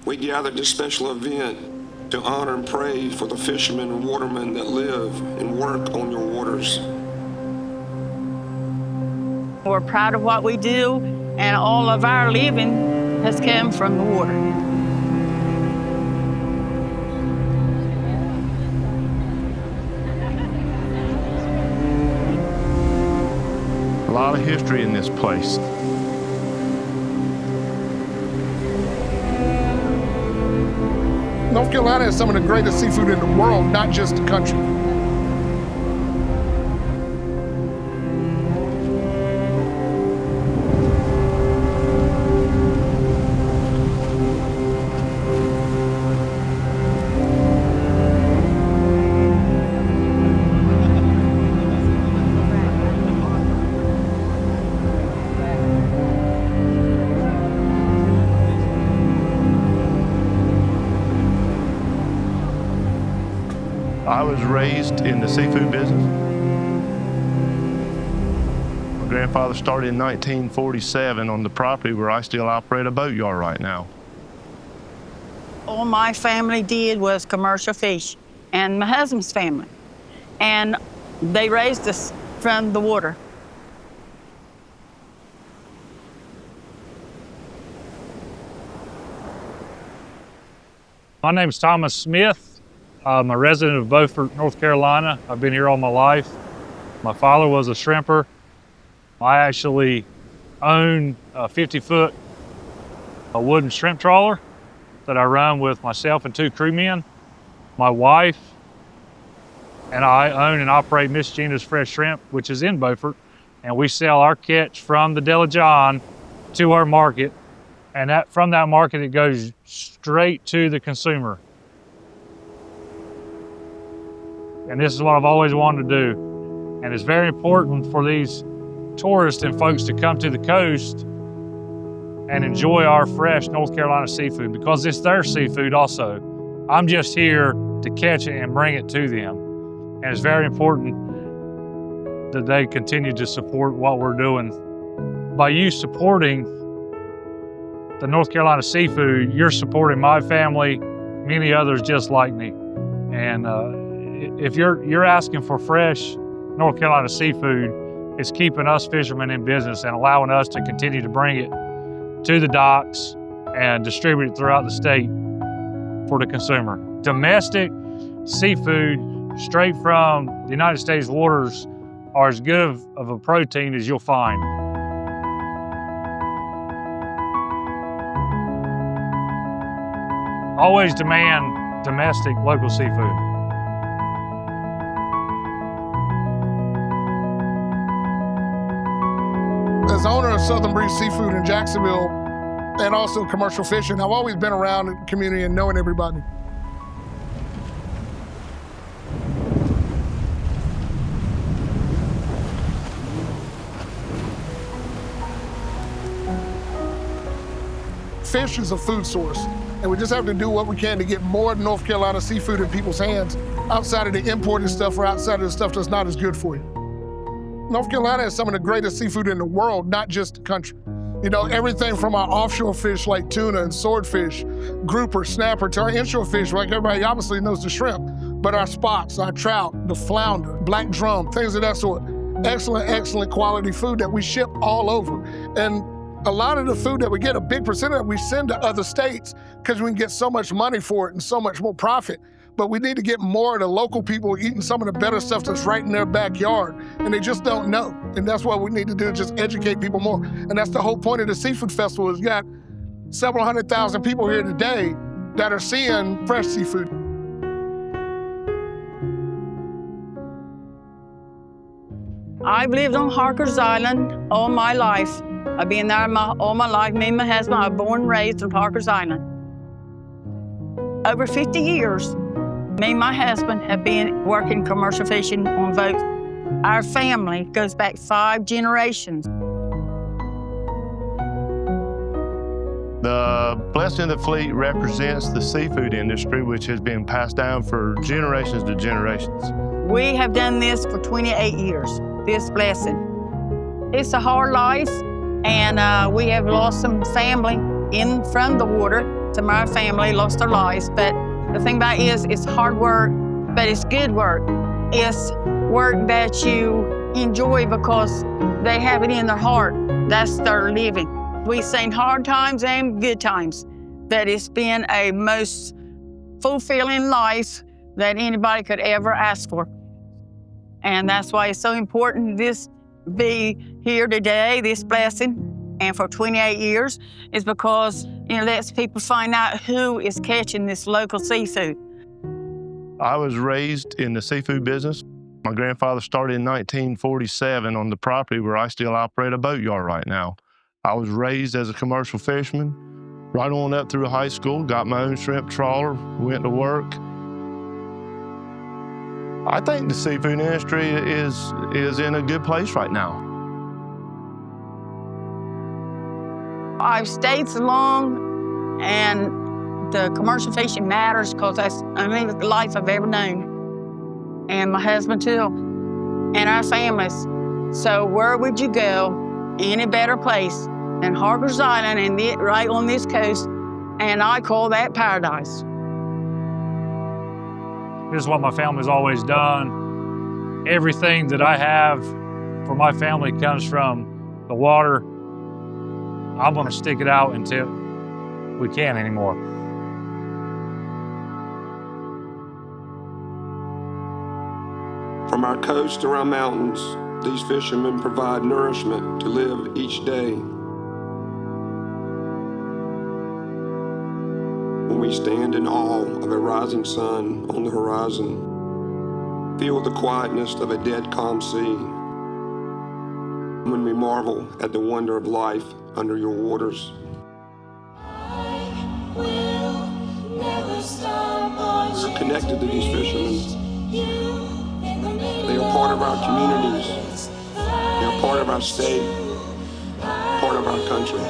We gathered this special event to honor and pray for the fishermen and watermen that live and work on your waters. We're proud of what we do, and all of our living has come from the water. A lot of history in this place. North Carolina has some of the greatest seafood in the world, not just the country. I was raised in the seafood business. My grandfather started in 1947 on the property where I still operate a boatyard right now. All my family did was commercial fish, and my husband's family. And they raised us from the water. My name's Thomas Smith. I'm a resident of Beaufort, North Carolina. I've been here all my life. My father was a shrimper. I actually own a 50-foot wooden shrimp trawler that I run with myself and 2 crewmen. My wife and I own and operate Miss Gina's Fresh Shrimp, which is in Beaufort, and we sell our catch from the Deli John to our market, and from that market it goes straight to the consumer. And this is what I've always wanted to do. And it's very important for these tourists and folks to come to the coast and enjoy our fresh North Carolina seafood, because it's their seafood also. I'm just here to catch it and bring it to them. And it's very important that they continue to support what we're doing. By you supporting the North Carolina seafood, you're supporting my family, many others just like me. And if you're asking for fresh North Carolina seafood, it's keeping us fishermen in business and allowing us to continue to bring it to the docks and distribute it throughout the state for the consumer. Domestic seafood straight from the United States waters are as good of a protein as you'll find. Always demand domestic, local seafood. As owner of Southern Breeze Seafood in Jacksonville and also commercial fishing, I've always been around the community and knowing everybody. Fish is a food source, and we just have to do what we can to get more North Carolina seafood in people's hands outside of the imported stuff or outside of the stuff that's not as good for you. North Carolina has some of the greatest seafood in the world, not just the country. You know, everything from our offshore fish like tuna and swordfish, grouper, snapper, to our inshore fish, like everybody obviously knows the shrimp, but our spots, our trout, the flounder, black drum, things of that sort. Excellent, excellent quality food that we ship all over. And a lot of the food that we get, a big percent of it, we send to other states because we can get so much money for it and so much more profit. But we need to get more of the local people eating some of the better stuff that's right in their backyard, and they just don't know. And that's what we need to do, just educate people more. And that's the whole point of the Seafood Festival, is you got several 100,000 people here today that are seeing fresh seafood. I've lived on Harker's Island all my life. I've been there all my life. Me and my husband are born and raised on Harker's Island. Over 50 years, me and my husband have been working commercial fishing on boats. Our family goes back 5 generations. The blessing of the fleet represents the seafood industry, which has been passed down for generations to generations. We have done this for 28 years, this blessing. It's a hard life, and we have lost some family in from the water. death of my family, lost their lives. But the thing about it is, it's hard work, but it's good work. It's work that you enjoy because they have it in their heart. That's their living. We've seen hard times and good times, but it's been a most fulfilling life that anybody could ever ask for. And that's why it's so important this be here today, this blessing, and for 28 years, is because it lets people find out who is catching this local seafood. I was raised in the seafood business. My grandfather started in 1947 on the property where I still operate a boatyard right now. I was raised as a commercial fisherman, right on up through high school, got my own shrimp trawler, went to work. I think the seafood industry is in a good place right now. I've stayed so long, and the commercial fishing matters because that's the life I've ever known. And my husband too, and our families. So where would you go any better place than Harker's Island and right on this coast? And I call that paradise. This is what my family's always done. Everything that I have for my family comes from the water. I'm gonna stick it out until we can't anymore. From our coast to our mountains, these fishermen provide nourishment to live each day. When we stand in awe of a rising sun on the horizon, feel the quietness of a dead calm sea, when we marvel at the wonder of life under your waters. We're connected to these fishermen. They are part of our communities. They are part of our state, part of our country.